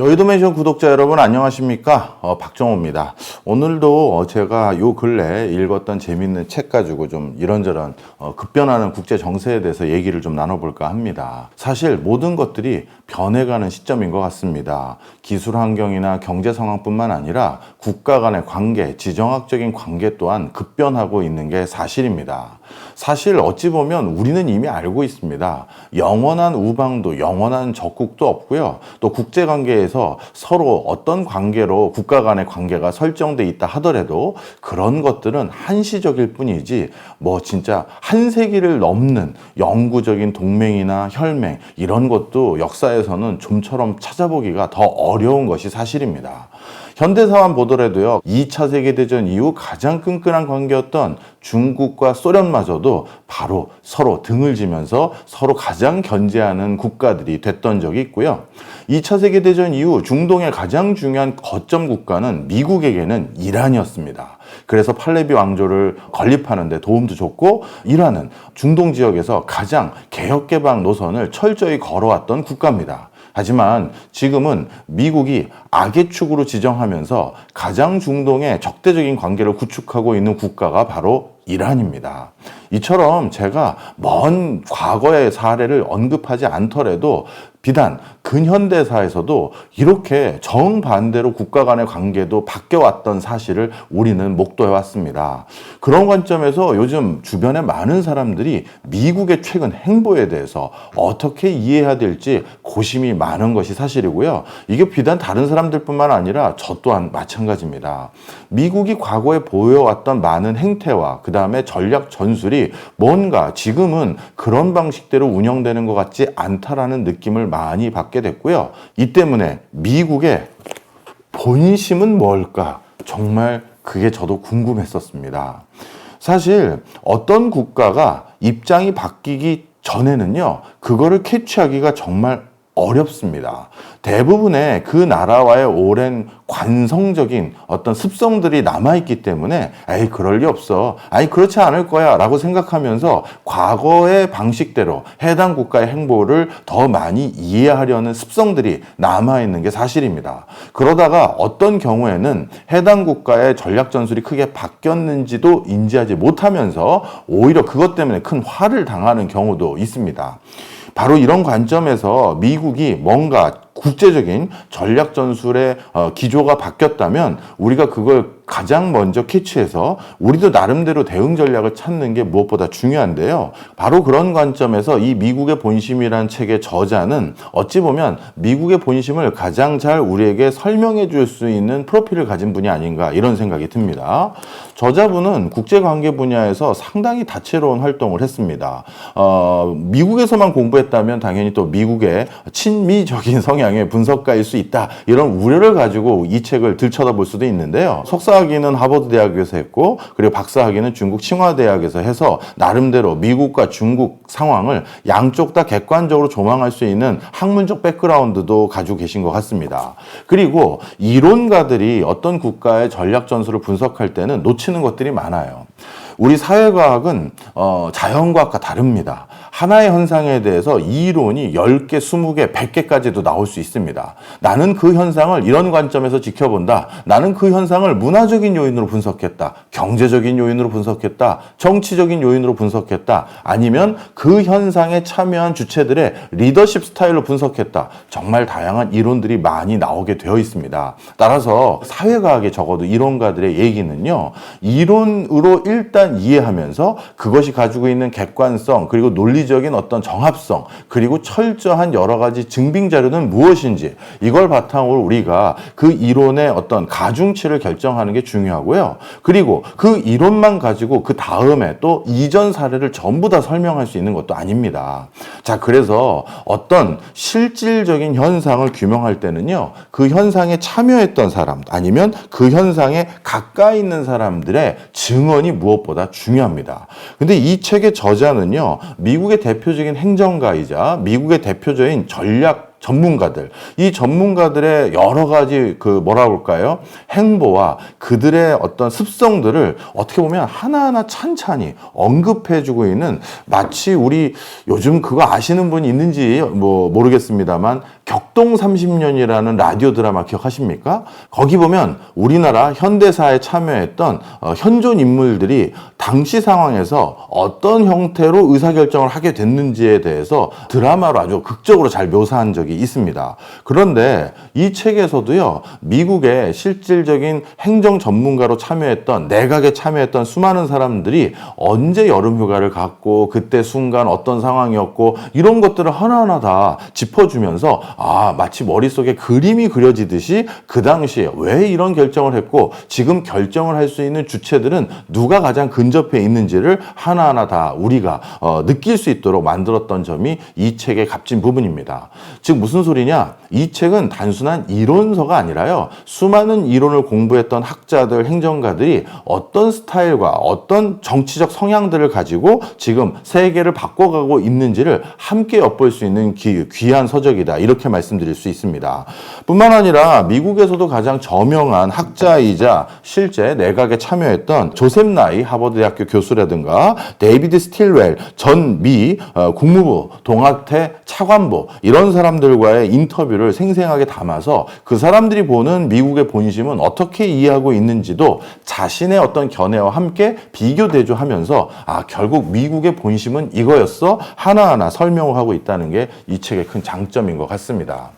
여의도맨션 구독자 여러분 안녕하십니까? 박정호입니다. 오늘도 제가 요 근래 읽었던 재밌는 책 가지고 좀 이런저런 급변하는 국제 정세에 대해서 얘기를 좀 나눠볼까 합니다. 사실 모든 것들이 변해가는 시점인 것 같습니다. 기술 환경이나 경제 상황뿐만 아니라 국가 간의 관계, 지정학적인 관계 또한 급변하고 있는 게 사실입니다. 사실 어찌 보면 우리는 이미 알고 있습니다. 영원한 우방도 영원한 적국도 없고요. 또 국제관계에서 서로 어떤 관계로 국가 간의 관계가 설정돼 있다 하더라도 그런 것들은 한시적일 뿐이지 진짜 한 세기를 넘는 영구적인 동맹이나 혈맹 이런 것도 역사에서는 좀처럼 찾아보기가 더 어려운 것이 사실입니다. 현대사만 보더라도요, 2차 세계대전 이후 가장 끈끈한 관계였던 중국과 소련마저도 바로 서로 등을 지면서 서로 가장 견제하는 국가들이 됐던 적이 있고요. 2차 세계대전 이후 중동의 가장 중요한 거점 국가는 미국에게는 이란이었습니다. 그래서 팔레비 왕조를 건립하는 데 도움도 줬고, 이란은 중동 지역에서 가장 개혁개방 노선을 철저히 걸어왔던 국가입니다. 하지만 지금은 미국이 악의 축으로 지정하면서 가장 중동에 적대적인 관계를 구축하고 있는 국가가 바로 이란입니다. 이처럼 제가 먼 과거의 사례를 언급하지 않더라도 비단 근현대사에서도 이렇게 정반대로 국가 간의 관계도 바뀌어왔던 사실을 우리는 목도해왔습니다. 그런 관점에서 요즘 주변에 많은 사람들이 미국의 최근 행보에 대해서 어떻게 이해해야 될지 고심이 많은 것이 사실이고요. 이게 비단 다른 사람들뿐만 아니라 저 또한 마찬가지입니다. 미국이 과거에 보여왔던 많은 행태와 그 다음에 전략 전술이 뭔가 지금은 그런 방식대로 운영되는 것 같지 않다라는 느낌을 많이 받게 됐고요. 이 때문에 미국의 본심은 뭘까? 정말 그게 저도 궁금했었습니다. 사실 어떤 국가가 입장이 바뀌기 전에는요, 그거를 캐치하기가 정말 어렵습니다. 대부분의 그 나라와의 오랜 관성적인 어떤 습성들이 남아있기 때문에 그럴 리 없어. 그렇지 않을 거야 라고 생각하면서 과거의 방식대로 해당 국가의 행보를 더 많이 이해하려는 습성들이 남아있는 게 사실입니다. 그러다가 어떤 경우에는 해당 국가의 전략 전술이 크게 바뀌었는지도 인지하지 못하면서 오히려 그것 때문에 큰 화를 당하는 경우도 있습니다. 바로 이런 관점에서 미국이 뭔가 국제적인 전략 전술의 기조가 바뀌었다면 우리가 그걸 가장 먼저 캐치해서 우리도 나름대로 대응 전략을 찾는 게 무엇보다 중요한데요. 바로 그런 관점에서 이 미국의 본심이란 책의 저자는 어찌 보면 미국의 본심을 가장 잘 우리에게 설명해 줄 수 있는 프로필을 가진 분이 아닌가 이런 생각이 듭니다. 저자분은 국제관계 분야에서 상당히 다채로운 활동을 했습니다. 미국에서만 공부했다면 당연히 또 미국의 친미적인 성향의 분석가일 수 있다 이런 우려를 가지고 이 책을 들여다볼 수도 있는데요. 석사학위는 하버드 대학에서 했고 그리고 박사학위는 중국 칭화대학에서 해서 나름대로 미국과 중국 상황을 양쪽 다 객관적으로 조망할 수 있는 학문적 백그라운드도 가지고 계신 것 같습니다. 그리고 이론가들이 어떤 국가의 전략 전술을 분석할 때는 놓치는 것들이 많아요. 우리 사회과학은 자연과학과 다릅니다. 하나의 현상에 대해서 이론이 10개, 20개, 100개까지도 나올 수 있습니다. 나는 그 현상을 이런 관점에서 지켜본다. 나는 그 현상을 문화적인 요인으로 분석했다. 경제적인 요인으로 분석했다. 정치적인 요인으로 분석했다. 아니면 그 현상에 참여한 주체들의 리더십 스타일로 분석했다. 정말 다양한 이론들이 많이 나오게 되어 있습니다. 따라서 사회과학에 적어도 이론가들의 얘기는요, 이론으로 일단 이해하면서 그것이 가지고 있는 객관성 그리고 논리적인 어떤 정합성 그리고 철저한 여러 가지 증빙 자료는 무엇인지 이걸 바탕으로 우리가 그 이론의 어떤 가중치를 결정하는 게 중요하고요. 그리고 그 이론만 가지고 그 다음에 또 이전 사례를 전부 다 설명할 수 있는 것도 아닙니다. 자, 그래서 어떤 실질적인 현상을 규명할 때는요, 그 현상에 참여했던 사람 아니면 그 현상에 가까이 있는 사람들의 증언이 무엇보다 중요합니다. 근데 이 책의 저자는요, 미국의 대표적인 행정가이자 미국의 대표적인 전략 전문가들, 이 전문가들의 여러 가지 행보와 그들의 어떤 습성들을 어떻게 보면 하나하나 찬찬히 언급해주고 있는, 마치 우리 요즘 그거 아시는 분이 있는지 모르겠습니다만 격동 30년이라는 라디오 드라마 기억하십니까? 거기 보면 우리나라 현대사에 참여했던 현존 인물들이 당시 상황에서 어떤 형태로 의사결정을 하게 됐는지에 대해서 드라마로 아주 극적으로 잘 묘사한 적이 있습니다. 그런데 이 책에서도요, 미국의 실질적인 행정 전문가로 참여했던, 내각에 참여했던 수많은 사람들이 언제 여름휴가를 갔고 그때 순간 어떤 상황이었고 이런 것들을 하나하나 다 짚어주면서 마치 머릿속에 그림이 그려지듯이 그 당시에 왜 이런 결정을 했고 지금 결정을 할 수 있는 주체들은 누가 가장 근접해 있는지를 하나하나 다 우리가 느낄 수 있도록 만들었던 점이 이 책의 값진 부분입니다. 즉 무슨 소리냐? 이 책은 단순한 이론서가 아니라요, 수많은 이론을 공부했던 학자들, 행정가들이 어떤 스타일과 어떤 정치적 성향들을 가지고 지금 세계를 바꿔가고 있는지를 함께 엿볼 수 있는 귀한 서적이다, 이렇게 말씀드릴 수 있습니다. 뿐만 아니라 미국에서도 가장 저명한 학자이자 실제 내각에 참여했던 조셉 나이 하버드대학교 교수라든가 데이비드 스틸웰 전 미 국무부 동아태 차관보, 이런 사람들과의 인터뷰를 생생하게 담아서 그 사람들이 보는 미국의 본심은 어떻게 이해하고 있는지도 자신의 어떤 견해와 함께 비교 대조하면서 결국 미국의 본심은 이거였어 하나하나 설명을 하고 있다는 게 이 책의 큰 장점인 것 같습니다.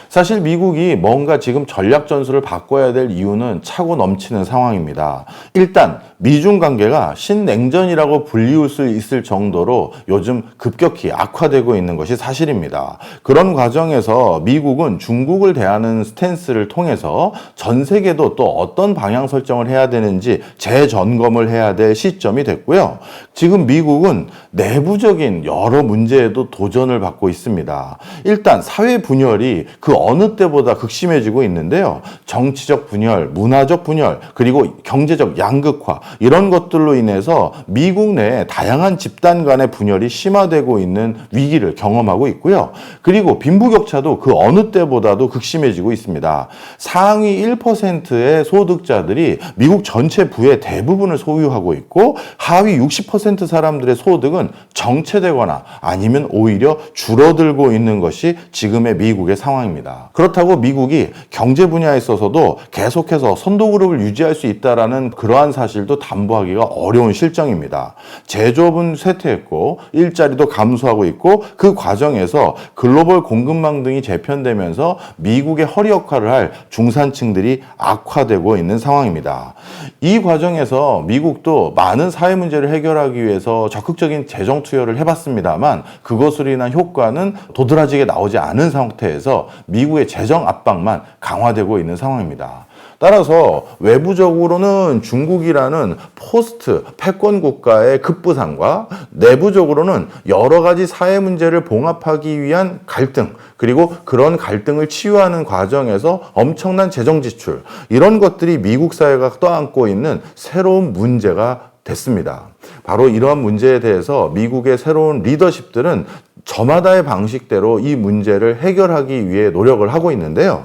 사실 미국이 뭔가 지금 전략 전술을 바꿔야 될 이유는 차고 넘치는 상황입니다. 일단 미중 관계가 신냉전이라고 불리울 수 있을 정도로 요즘 급격히 악화되고 있는 것이 사실입니다. 그런 과정에서 미국은 중국을 대하는 스탠스를 통해서 전 세계도 또 어떤 방향 설정을 해야 되는지 재점검을 해야 될 시점이 됐고요. 지금 미국은 내부적인 여러 문제에도 도전을 받고 있습니다. 일단 사회 분열이 그 어느 때보다 극심해지고 있는데요. 정치적 분열, 문화적 분열, 그리고 경제적 양극화, 이런 것들로 인해서 미국 내에 다양한 집단 간의 분열이 심화되고 있는 위기를 경험하고 있고요. 그리고 빈부격차도 그 어느 때보다도 극심해지고 있습니다. 상위 1%의 소득자들이 미국 전체 부의 대부분을 소유하고 있고 하위 60% 사람들의 소득은 정체되거나 아니면 오히려 줄어들고 있는 것이 지금의 미국의 상황입니다. 그렇다고 미국이 경제 분야에 있어서도 계속해서 선도그룹을 유지할 수 있다는 그러한 사실도 담보하기가 어려운 실정입니다. 제조업은 쇠퇴했고 일자리도 감소하고 있고 그 과정에서 글로벌 공급망 등이 재편되면서 미국의 허리 역할을 할 중산층들이 악화되고 있는 상황입니다. 이 과정에서 미국도 많은 사회 문제를 해결하기 위해서 적극적인 재정 투여를 해봤습니다만 그것으로 인한 효과는 도드라지게 나오지 않은 상태에서 미국의 재정 압박만 강화되고 있는 상황입니다. 따라서 외부적으로는 중국이라는 포스트 패권 국가의 급부상과 내부적으로는 여러 가지 사회 문제를 봉합하기 위한 갈등, 그리고 그런 갈등을 치유하는 과정에서 엄청난 재정 지출, 이런 것들이 미국 사회가 떠안고 있는 새로운 문제가 됐습니다. 바로 이러한 문제에 대해서 미국의 새로운 리더십들은 저마다의 방식대로 이 문제를 해결하기 위해 노력을 하고 있는데요.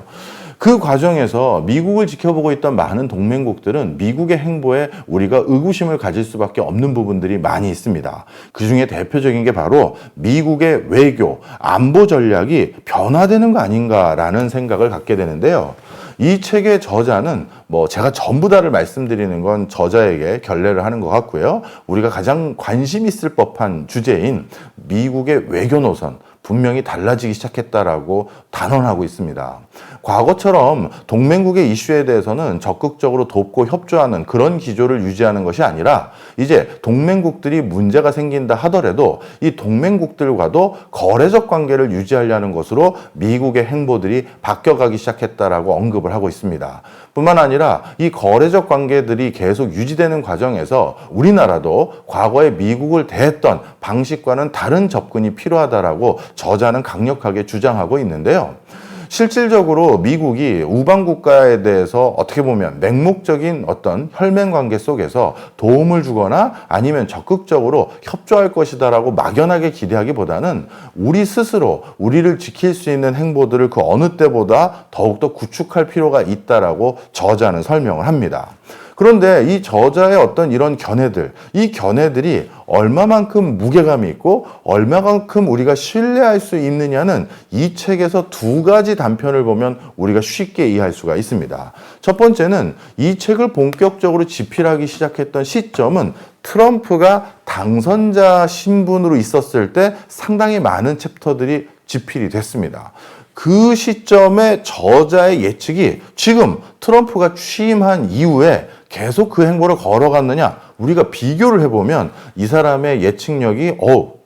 그 과정에서 미국을 지켜보고 있던 많은 동맹국들은 미국의 행보에 우리가 의구심을 가질 수밖에 없는 부분들이 많이 있습니다. 그 중에 대표적인 게 바로 미국의 외교, 안보 전략이 변화되는 거 아닌가라는 생각을 갖게 되는데요. 이 책의 저자는 제가 전부 다를 말씀드리는 건 저자에게 결례를 하는 것 같고요. 우리가 가장 관심 있을 법한 주제인 미국의 외교 노선, 분명히 달라지기 시작했다라고 단언하고 있습니다. 과거처럼 동맹국의 이슈에 대해서는 적극적으로 돕고 협조하는 그런 기조를 유지하는 것이 아니라 이제 동맹국들이 문제가 생긴다 하더라도 이 동맹국들과도 거래적 관계를 유지하려는 것으로 미국의 행보들이 바뀌어가기 시작했다라고 언급을 하고 있습니다. 뿐만 아니라 이 거래적 관계들이 계속 유지되는 과정에서 우리나라도 과거에 미국을 대했던 방식과는 다른 접근이 필요하다라고 저자는 강력하게 주장하고 있는데요. 실질적으로 미국이 우방 국가에 대해서 어떻게 보면 맹목적인 어떤 혈맹 관계 속에서 도움을 주거나 아니면 적극적으로 협조할 것이다라고 막연하게 기대하기보다는 우리 스스로 우리를 지킬 수 있는 행보들을 그 어느 때보다 더욱더 구축할 필요가 있다라고 저자는 설명을 합니다. 그런데 이 저자의 어떤 이런 견해들, 이 견해들이 얼마만큼 무게감이 있고 얼마만큼 우리가 신뢰할 수 있느냐는 이 책에서 두 가지 단편을 보면 우리가 쉽게 이해할 수가 있습니다. 첫 번째는 이 책을 본격적으로 집필하기 시작했던 시점은 트럼프가 당선자 신분으로 있었을 때 상당히 많은 챕터들이 집필이 됐습니다. 그 시점에 저자의 예측이 지금 트럼프가 취임한 이후에 계속 그 행보를 걸어갔느냐, 우리가 비교를 해보면 이 사람의 예측력이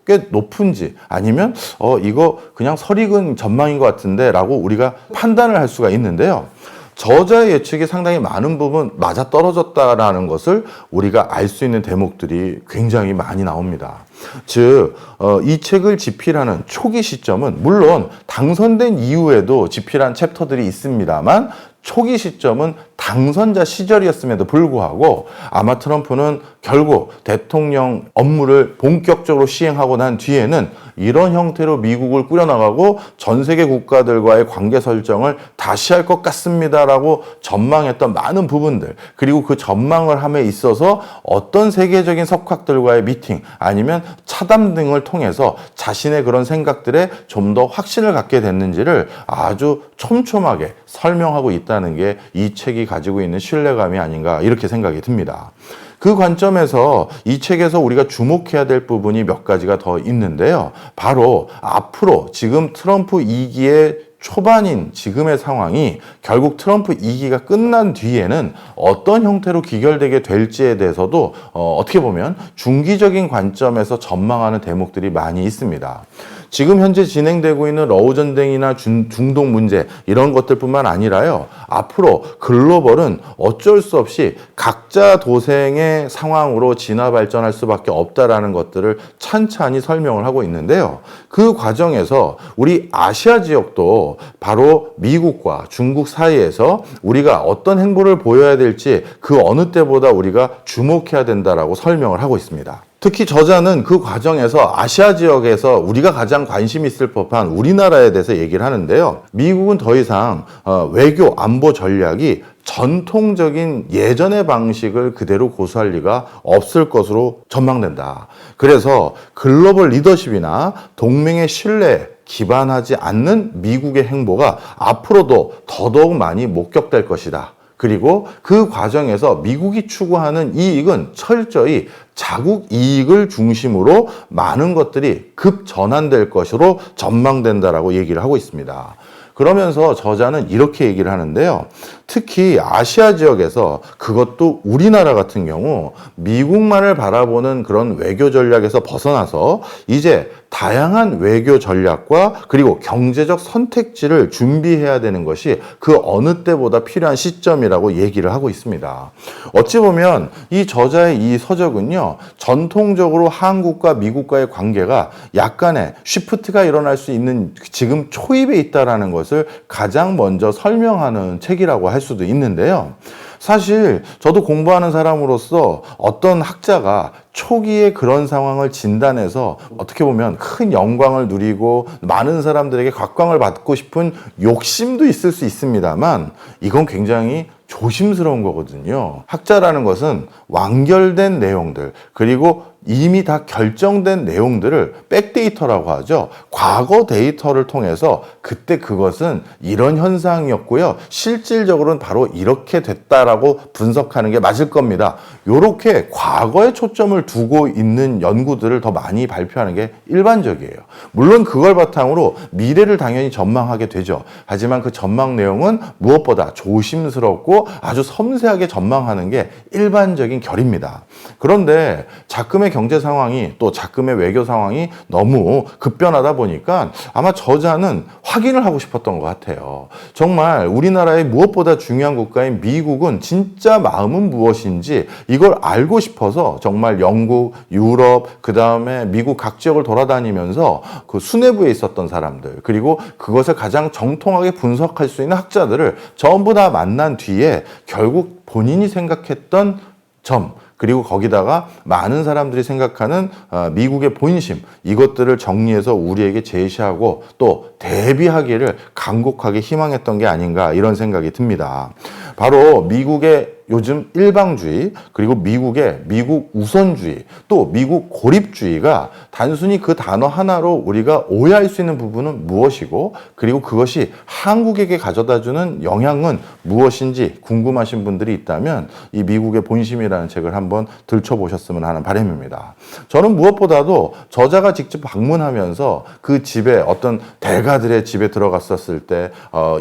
꽤 높은지 아니면 이거 그냥 설익은 전망인 것 같은데 라고 우리가 판단을 할 수가 있는데요. 저자의 예측이 상당히 많은 부분 맞아떨어졌다라는 것을 우리가 알 수 있는 대목들이 굉장히 많이 나옵니다. 즉, 이 책을 집필하는 초기 시점은 물론 당선된 이후에도 집필한 챕터들이 있습니다만 초기 시점은 당선자 시절이었음에도 불구하고 아마 트럼프는 결국 대통령 업무를 본격적으로 시행하고 난 뒤에는 이런 형태로 미국을 꾸려나가고 전 세계 국가들과의 관계 설정을 다시 할 것 같습니다라고 전망했던 많은 부분들, 그리고 그 전망을 함에 있어서 어떤 세계적인 석학들과의 미팅 아니면 차담 등을 통해서 자신의 그런 생각들에 좀 더 확신을 갖게 됐는지를 아주 촘촘하게 설명하고 있다는 게 이 책이 가지고 있는 신뢰감이 아닌가 이렇게 생각이 듭니다. 그 관점에서 이 책에서 우리가 주목해야 될 부분이 몇 가지가 더 있는데요. 바로 앞으로 지금 트럼프 2기의 초반인 지금의 상황이 결국 트럼프 2기가 끝난 뒤에는 어떤 형태로 귀결되게 될지에 대해서도 어떻게 보면 중기적인 관점에서 전망하는 대목들이 많이 있습니다. 지금 현재 진행되고 있는 러우 전쟁이나 중동 문제 이런 것들뿐만 아니라요. 앞으로 글로벌은 어쩔 수 없이 각자 도생의 상황으로 진화 발전할 수밖에 없다라는 것들을 찬찬히 설명을 하고 있는데요. 그 과정에서 우리 아시아 지역도 바로 미국과 중국 사이에서 우리가 어떤 행보를 보여야 될지 그 어느 때보다 우리가 주목해야 된다라고 설명을 하고 있습니다. 특히 저자는 그 과정에서 아시아 지역에서 우리가 가장 관심 있을 법한 우리나라에 대해서 얘기를 하는데요. 미국은 더 이상 외교 안보 전략이 전통적인 예전의 방식을 그대로 고수할 리가 없을 것으로 전망된다. 그래서 글로벌 리더십이나 동맹의 신뢰에 기반하지 않는 미국의 행보가 앞으로도 더더욱 많이 목격될 것이다. 그리고 그 과정에서 미국이 추구하는 이익은 철저히 자국 이익을 중심으로 많은 것들이 급전환될 것으로 전망된다라고 얘기를 하고 있습니다. 그러면서 저자는 이렇게 얘기를 하는데요. 특히 아시아 지역에서 그것도 우리나라 같은 경우 미국만을 바라보는 그런 외교 전략에서 벗어나서 이제 다양한 외교 전략과 그리고 경제적 선택지를 준비해야 되는 것이 그 어느 때보다 필요한 시점이라고 얘기를 하고 있습니다. 어찌 보면 이 저자의 이 서적은요, 전통적으로 한국과 미국과의 관계가 약간의 쉬프트가 일어날 수 있는 지금 초입에 있다라는 것을 가장 먼저 설명하는 책이라고 할 수도 있는데요. 사실 저도 공부하는 사람으로서 어떤 학자가 초기에 그런 상황을 진단해서 어떻게 보면 큰 영광을 누리고 많은 사람들에게 각광을 받고 싶은 욕심도 있을 수 있습니다만 이건 굉장히 조심스러운 거거든요. 학자라는 것은 완결된 내용들, 그리고 이미 다 결정된 내용들을 백데이터라고 하죠. 과거 데이터를 통해서 그때 그것은 이런 현상이었고요. 실질적으로는 바로 이렇게 됐다라고 분석하는 게 맞을 겁니다. 이렇게 과거에 초점을 두고 있는 연구들을 더 많이 발표하는 게 일반적이에요. 물론 그걸 바탕으로 미래를 당연히 전망하게 되죠. 하지만 그 전망 내용은 무엇보다 조심스럽고 아주 섬세하게 전망하는 게 일반적인 결입니다. 그런데 작금의 경제 상황이 또 작금의 외교 상황이 너무 급변하다 보니까 아마 저자는 확인을 하고 싶었던 것 같아요. 정말 우리나라의 무엇보다 중요한 국가인 미국은 진짜 마음은 무엇인지 이걸 알고 싶어서 정말 영국, 유럽, 그 다음에 미국 각 지역을 돌아다니면서 그 수뇌부에 있었던 사람들, 그리고 그것을 가장 정통하게 분석할 수 있는 학자들을 전부 다 만난 뒤에 결국 본인이 생각했던 점, 그리고 거기다가 많은 사람들이 생각하는 미국의 본심, 이것들을 정리해서 우리에게 제시하고 또 대비하기를 간곡하게 희망했던 게 아닌가 이런 생각이 듭니다. 바로 미국의 요즘 일방주의, 그리고 미국의 미국 우선주의, 또 미국 고립주의가 단순히 그 단어 하나로 우리가 오해할 수 있는 부분은 무엇이고, 그리고 그것이 한국에게 가져다주는 영향은 무엇인지 궁금하신 분들이 있다면 이 미국의 본심이라는 책을 한번 들춰보셨으면 하는 바람입니다. 저는 무엇보다도 저자가 직접 방문하면서 그 집에 어떤 대가들의 집에 들어갔었을 때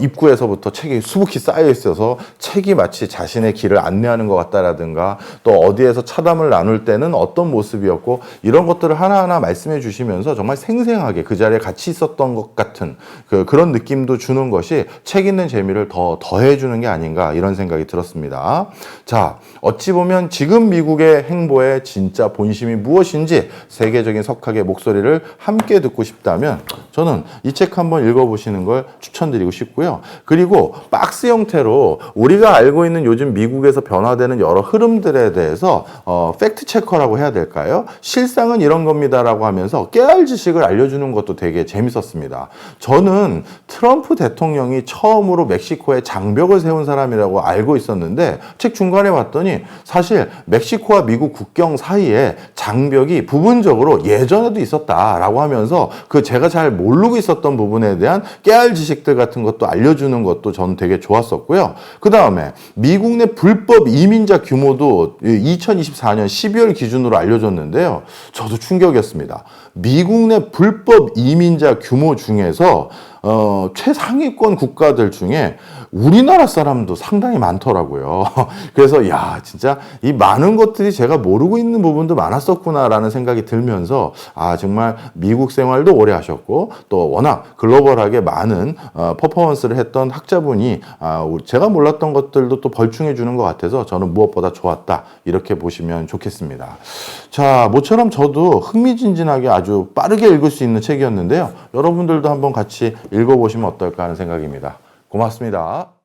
입구에서부터 책이 수북히 쌓여 있어서 책이 마치 자신의 길을 안내하는 것 같다라든가, 또 어디에서 차담을 나눌 때는 어떤 모습이었고, 이런 것들을 하나하나 말씀해 주시면서 정말 생생하게 그 자리에 같이 있었던 것 같은 그런 느낌도 주는 것이 책 읽는 재미를 더 더해주는 게 아닌가, 이런 생각이 들었습니다. 자, 어찌 보면 지금 미국의 행보의 진짜 본심이 무엇인지 세계적인 석학의 목소리를 함께 듣고 싶다면 저는 이 책 한번 읽어보시는 걸 추천드리고 싶고요. 그리고 박스 형태로 우리가 알고 있는 요즘 미국에서 변화되는 여러 흐름들에 대해서 팩트 체커라고 해야 될까요? 실상은 이런 겁니다라고 하면서 깨알 지식을 알려주는 것도 되게 재밌었습니다. 저는 트럼프 대통령이 처음으로 멕시코에 장벽을 세운 사람이라고 알고 있었는데, 책 중간에 봤더니 사실 멕시코와 미국 국경 사이에 장벽이 부분적으로 예전에도 있었다라고 하면서 그 제가 잘 모르고 있었던 부분에 대한 깨알 지식들 같은 것도 알려주는 것도 저는 되게 좋았었고요. 그 다음에 미국 내 불법 이민자 규모도 2024년 12월 기준으로 알려줬는데요. 저도 충격이었습니다. 미국 내 불법 이민자 규모 중에서 최상위권 국가들 중에 우리나라 사람도 상당히 많더라고요. 그래서 야, 진짜 이 많은 것들이 제가 모르고 있는 부분도 많았었구나라는 생각이 들면서, 아, 정말 미국 생활도 오래 하셨고 또 워낙 글로벌하게 많은 퍼포먼스를 했던 학자분이 제가 몰랐던 것들도 또 벌충해 주는 것 같아서 저는 무엇보다 좋았다, 이렇게 보시면 좋겠습니다. 자, 모처럼 저도 흥미진진하게 아주 빠르게 읽을 수 있는 책이었는데요. 여러분들도 한번 같이 읽어보시면 어떨까 하는 생각입니다. 고맙습니다.